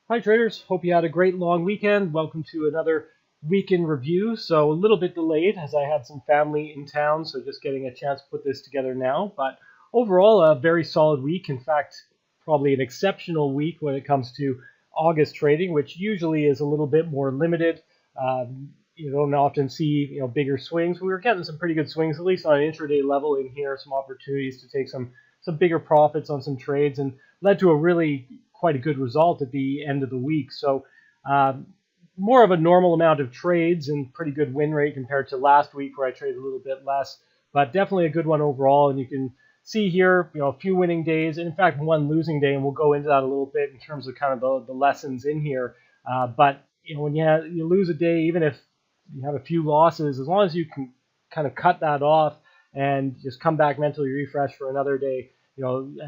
Hi traders, hope you had a great long weekend. Welcome to another week in review. So a little bit delayed as I had some family in town, so just getting a chance to put this together now. But overall, a very solid week. In fact, probably an exceptional week when it comes to August trading, which usually is a little bit more limited. You don't often see bigger swings. We were getting some pretty good swings, at least on an intraday level in here. Some opportunities to take some bigger profits on some trades, and led to a really quite a good result at the end of the week. So more of a normal amount of trades and pretty good win rate compared to last week where I traded a little bit less, but definitely a good one overall. And you can see here, a few winning days, and in fact, one losing day, and we'll go into that a little bit in terms of kind of the lessons in here. But when you lose a day, even if you have a few losses, as long as you can kind of cut that off and just come back mentally refreshed for another day,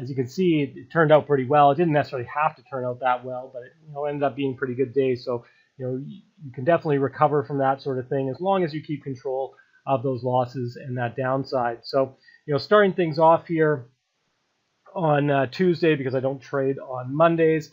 as you can see, it turned out pretty well. It didn't necessarily have to turn out that well, but it ended up being a pretty good day. So, you can definitely recover from that sort of thing as long as you keep control of those losses and that downside. So, starting things off here on Tuesday, because I don't trade on Mondays,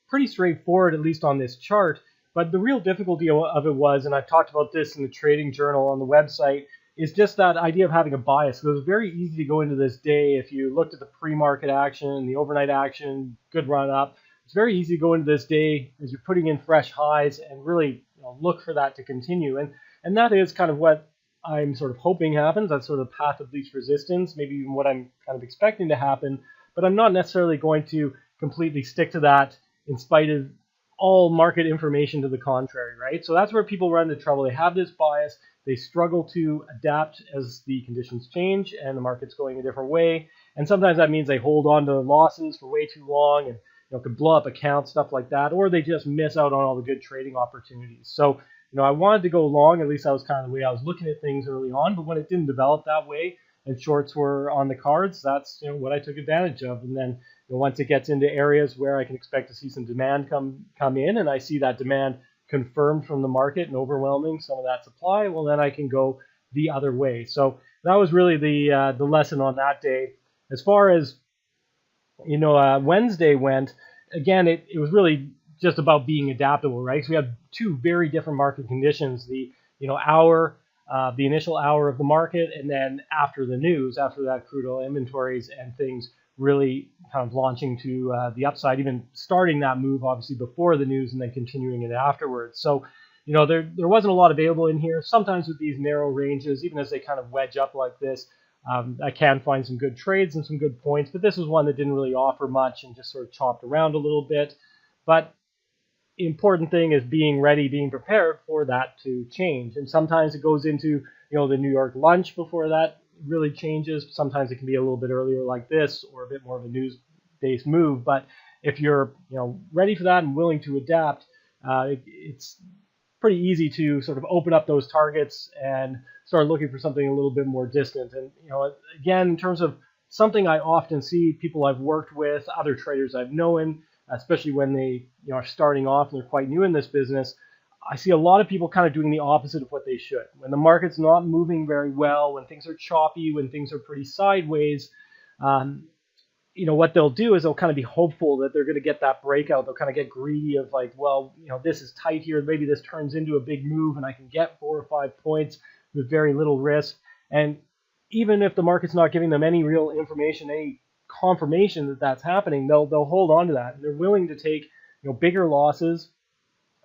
pretty straightforward, at least on this chart. But the real difficulty of it was, and I've talked about this in the trading journal on the website, is just that idea of having a bias. So it was very easy to go into this day if you looked at the pre-market action, the overnight action, good run up. It's very easy to go into this day as you're putting in fresh highs and really look for that to continue. And that is kind of what I'm sort of hoping happens. That's sort of the path of least resistance, maybe even what I'm kind of expecting to happen. But I'm not necessarily going to completely stick to that in spite of all market information to the contrary, right? So that's where people run into trouble. They have this bias. They struggle to adapt as the conditions change and the market's going a different way. And sometimes that means they hold on to losses for way too long and could blow up accounts, stuff like that, or they just miss out on all the good trading opportunities. So, I wanted to go long, at least that was kind of the way I was looking at things early on, but when it didn't develop that way and shorts were on the cards, that's what I took advantage of. And then once it gets into areas where I can expect to see some demand come in, and I see that demand confirmed from the market and overwhelming some of that supply, well, then I can go the other way. So that was really the lesson on that day. As far as Wednesday went, again, it was really just about being adaptable, right? So we had two very different market conditions: the the initial hour of the market, and then after the news, after that crude oil inventories and things really kind of launching to the upside, even starting that move obviously before the news and then continuing it afterwards. So, there wasn't a lot available in here. Sometimes with these narrow ranges, even as they kind of wedge up like this, I can find some good trades and some good points, but this was one that didn't really offer much and just sort of chopped around a little bit. But the important thing is being ready, being prepared for that to change. And sometimes it goes into, the New York lunch before that really changes. Sometimes it can be a little bit earlier like this, or a bit more of a news-based move. But if you're, ready for that and willing to adapt, it's pretty easy to sort of open up those targets and start looking for something a little bit more distant. And, again, in terms of something I often see people I've worked with, other traders I've known, especially when they are starting off and they're quite new in this business, I see a lot of people kind of doing the opposite of what they should. When the market's not moving very well, when things are choppy, when things are pretty sideways, what they'll do is they'll kind of be hopeful that they're going to get that breakout. They'll kind of get greedy of like, well, this is tight here. Maybe this turns into a big move and I can get 4 or 5 points with very little risk. And even if the market's not giving them any real information, any confirmation that that's happening, they'll hold on to that. And they're willing to take bigger losses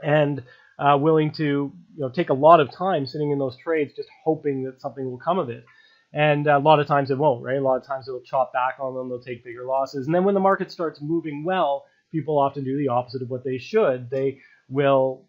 and willing to take a lot of time sitting in those trades just hoping that something will come of it. And a lot of times it won't, right? A lot of times it'll chop back on them, they'll take bigger losses. And then when the market starts moving well, people often do the opposite of what they should. They will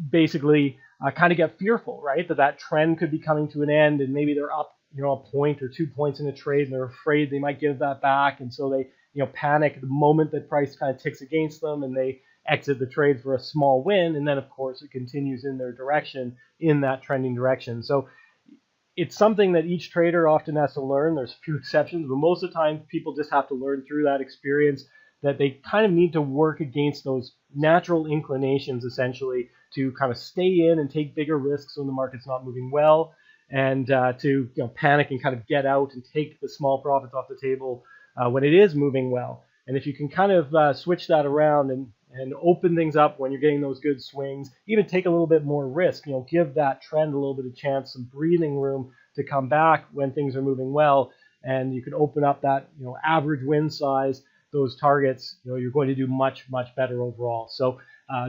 basically kind of get fearful, right? That trend could be coming to an end and maybe they're up a point or 2 points in a trade and they're afraid they might give that back. And so they panic the moment that price kind of ticks against them and they exit the trade for a small win. And then, of course, it continues in their direction, in that trending direction. So it's something that each trader often has to learn. There's a few exceptions, but most of the time people just have to learn through that experience that they kind of need to work against those natural inclinations, essentially, to kind of stay in and take bigger risks when the market's not moving well, and to panic and kind of get out and take the small profits off the table when it is moving well. And if you can kind of switch that around and and open things up when you're getting those good swings. Even take a little bit more risk. Give that trend a little bit of chance, some breathing room to come back when things are moving well, and you can open up that average win size, those targets. You're going to do much better overall. So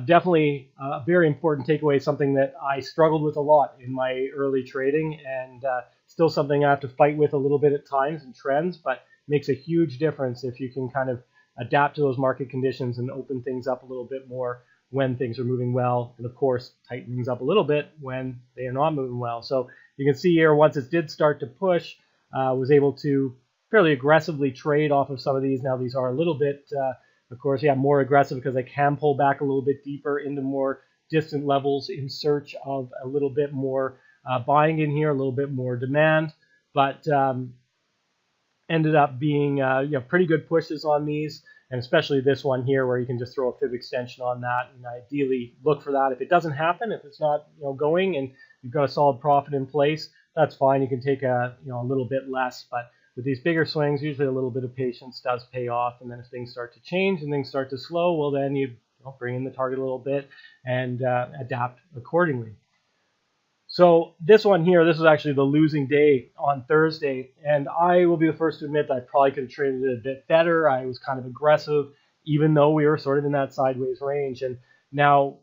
definitely a very important takeaway, something that I struggled with a lot in my early trading, and still something I have to fight with a little bit at times in trends, but makes a huge difference if you can kind of adapt to those market conditions and open things up a little bit more when things are moving well, and of course tighten things up a little bit when they are not moving well. So you can see here, once it did start to push, was able to fairly aggressively trade off of some of these. Now these are a little bit, of course, more aggressive because they can pull back a little bit deeper into more distant levels in search of a little bit more buying in here, a little bit more demand, but ended up being pretty good pushes on these, and especially this one here where you can just throw a fib extension on that, and ideally look for that. If it doesn't happen, if it's not going and you've got a solid profit in place, that's fine. You can take a little bit less, but with these bigger swings, usually a little bit of patience does pay off. And then if things start to change and things start to slow, well, then you bring in the target a little bit and adapt accordingly. So this one here, this was actually the losing day on Thursday, and I will be the first to admit that I probably could have traded it a bit better. I was kind of aggressive, even though we were sort of in that sideways range. And now,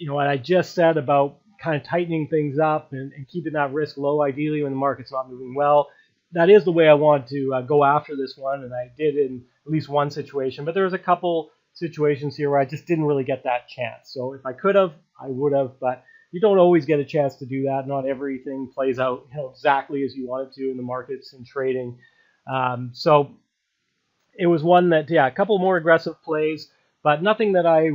what I just said about kind of tightening things up and keeping that risk low, ideally when the market's not moving well, that is the way I want to go after this one, and I did in at least one situation. But there was a couple situations here where I just didn't really get that chance. So if I could have, I would have, but you don't always get a chance to do that. Not everything plays out exactly as you want it to in the markets and trading. So it was one that, a couple more aggressive plays, but nothing that I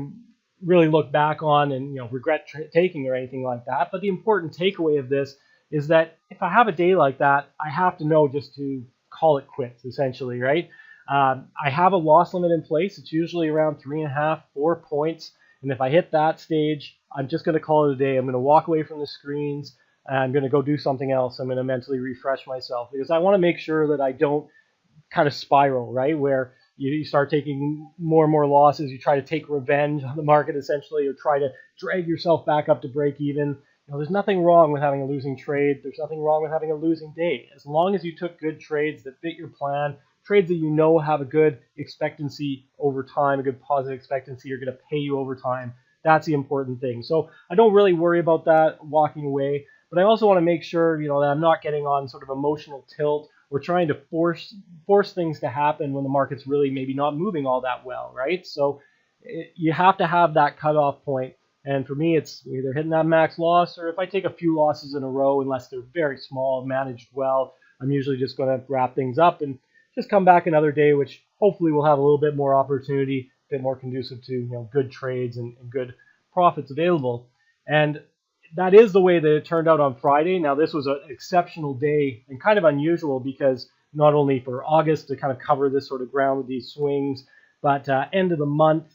really look back on and regret taking or anything like that. But the important takeaway of this is that if I have a day like that, I have to know just to call it quits, essentially, right? I have a loss limit in place. It's usually around 3.5, 4 points. And if I hit that stage, I'm just going to call it a day. I'm going to walk away from the screens. And I'm going to go do something else. I'm going to mentally refresh myself because I want to make sure that I don't kind of spiral, right? Where you start taking more and more losses. You try to take revenge on the market, essentially, or try to drag yourself back up to break even. There's nothing wrong with having a losing trade. There's nothing wrong with having a losing day. As long as you took good trades that fit your plan, trades that have a good expectancy over time, a good positive expectancy, are going to pay you over time. That's the important thing. So I don't really worry about that walking away, but I also want to make sure, that I'm not getting on sort of emotional tilt or trying to force things to happen when the market's really maybe not moving all that well, right? So you have to have that cutoff point. And for me, it's either hitting that max loss, or if I take a few losses in a row, unless they're very small, managed well, I'm usually just going to wrap things up and just come back another day, which hopefully will have a little bit more opportunity, a bit more conducive to good trades and good profits available. And that is the way that it turned out on Friday. Now, this was an exceptional day and kind of unusual because not only for August to kind of cover this sort of ground with these swings, but end of the month.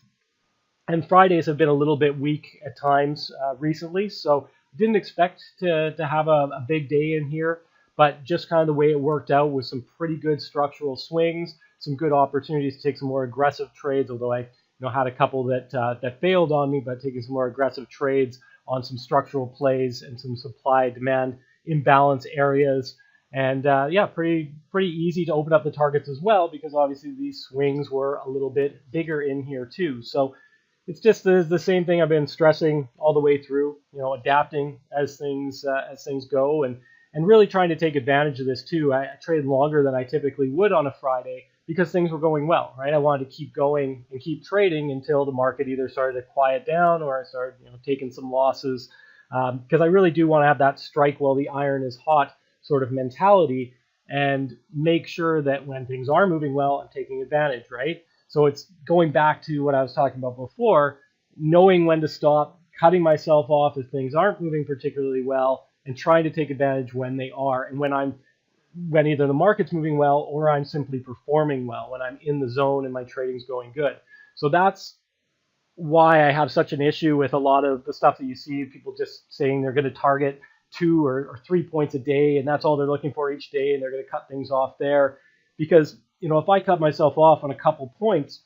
And Fridays have been a little bit weak at times recently, so didn't expect to have a big day in here, but just kind of the way it worked out with some pretty good structural swings, some good opportunities to take some more aggressive trades, although I had a couple that failed on me, but taking some more aggressive trades on some structural plays and some supply-demand imbalance areas. And pretty easy to open up the targets as well, because obviously these swings were a little bit bigger in here too. So it's just the same thing I've been stressing all the way through, adapting as things go, and really trying to take advantage of this too. I traded longer than I typically would on a Friday because things were going well, right? I wanted to keep going and keep trading until the market either started to quiet down or I started, taking some losses, because I really do want to have that strike while the iron is hot sort of mentality and make sure that when things are moving well, I'm taking advantage, right? So it's going back to what I was talking about before, knowing when to stop, cutting myself off if things aren't moving particularly well, and trying to take advantage when they are, and when either the market's moving well or I'm simply performing well, when I'm in the zone and my trading's going good. So that's why I have such an issue with a lot of the stuff that you see, people just saying they're going to target 2 or 3 points a day, and that's all they're looking for each day, and they're going to cut things off there. Because if I cut myself off on a couple points,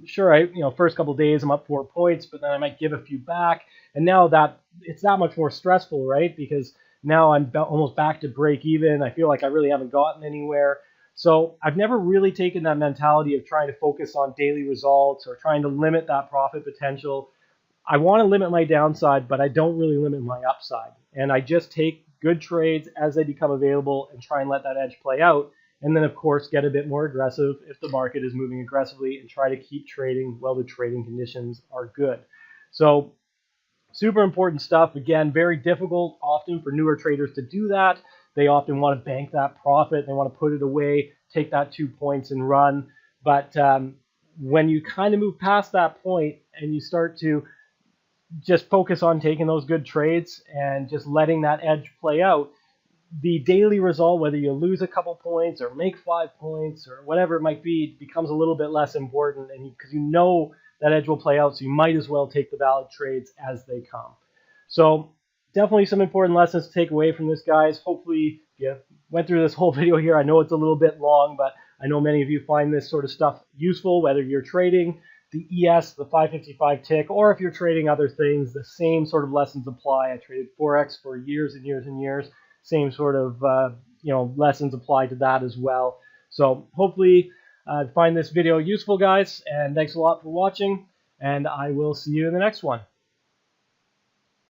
sure, first couple of days I'm up 4 points, but then I might give a few back, and now that it's that much more stressful, right? Because now I'm almost back to break even. I feel like I really haven't gotten anywhere. So I've never really taken that mentality of trying to focus on daily results or trying to limit that profit potential. I want to limit my downside, but I don't really limit my upside. And I just take good trades as they become available and try and let that edge play out. And then, of course, get a bit more aggressive if the market is moving aggressively and try to keep trading while the trading conditions are good. So super important stuff. Again, very difficult often for newer traders to do that. They often want to bank that profit. They want to put it away, take that 2 points and run. But when you kind of move past that point and you start to just focus on taking those good trades and just letting that edge play out, the daily result, whether you lose a couple points or make 5 points or whatever it might be, becomes a little bit less important, and because you know that edge will play out, so you might as well take the valid trades as they come. So definitely some important lessons to take away from this, guys. Hopefully you went through this whole video here. I know it's a little bit long, but I know many of you find this sort of stuff useful, whether you're trading the ES, the 555 tick, or if you're trading other things, the same sort of lessons apply. I traded Forex for years and years and years. Same sort of lessons apply to that as well. So hopefully find this video useful, guys, and thanks a lot for watching, and I will see you in the next one.